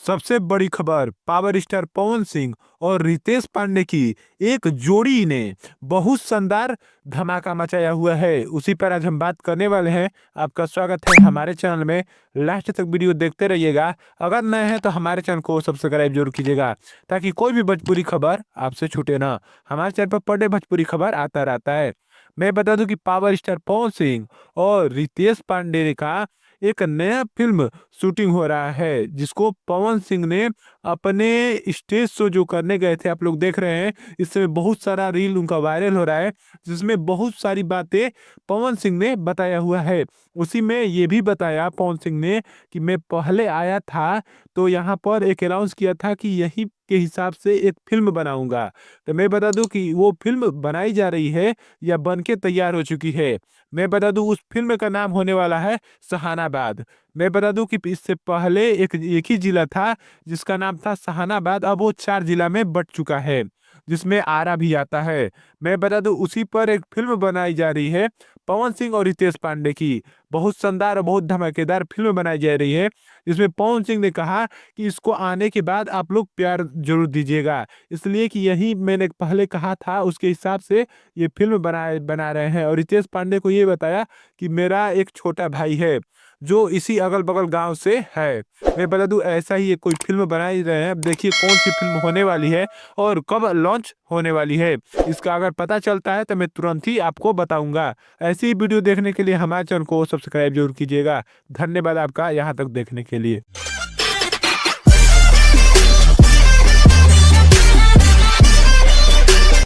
सबसे बड़ी खबर, पावर स्टार पवन सिंह और रितेश पांडे की एक जोड़ी ने बहुत शानदार धमाका मचाया हुआ है। उसी पर आज हम बात करने वाले हैं। आपका स्वागत है हमारे चैनल में। लास्ट तक वीडियो देखते रहिएगा। अगर नए हैं तो हमारे चैनल को सब्सक्राइब जरूर कीजिएगा ताकि कोई भी भोजपुरी खबर आपसे छूटे ना। हमारे चैनल पर पर डे भोजपुरी खबर आता रहता है। मैं बता दूं कि पावर स्टार पवन सिंह और रितेश पांडे का एक नया फिल्म शूटिंग हो रहा है, जिसको पवन सिंह ने अपने स्टेज शो जो करने गए थे, आप लोग देख रहे हैं। इस समय बहुत सारा रील उनका वायरल हो रहा है, जिसमें बहुत सारी बातें पवन सिंह ने बताया हुआ है। उसी में ये भी बताया पवन सिंह ने कि मैं पहले आया था तो यहाँ पर एक अनाउंस किया था कि यही के हिसाब से एक फिल्म बनाऊंगा। तो मैं बता दूं कि वो फिल्म बनाई जा रही है या बन के तैयार हो चुकी है। मैं बता दूं उस फिल्म का नाम होने वाला है सहानाबाद। मैं बता दूं कि इससे पहले एक ही जिला था जिसका नाम था सहानाबाद, अब वो 4 जिला में बट चुका है, जिसमें आरा भी आता है। मैं बता दूं उसी पर एक फिल्म बनाई जा रही है पवन सिंह और रितेश पांडे की। बहुत शानदार और बहुत धमाकेदार फिल्म बनाई जा रही है, जिसमें पवन सिंह ने कहा कि इसको आने के बाद आप लोग प्यार जरूर दीजिएगा, इसलिए कि यही मैंने पहले कहा था उसके हिसाब से ये फिल्म बना रहे हैं। और रितेश पांडे को ये बताया कि मेरा एक छोटा भाई है जो इसी अगल बगल गांव से है। मैं बता दूं ऐसा ही एक कोई फिल्म बनाई रहे हैं। अब देखिए कौन सी फिल्म होने वाली है और कब लॉन्च होने वाली है, इसका अगर पता चलता है तो मैं तुरंत ही आपको बताऊंगा। ऐसी ही वीडियो देखने के लिए हमारे चैनल को सब्सक्राइब जरूर कीजिएगा। धन्यवाद आपका यहाँ तक देखने के लिए।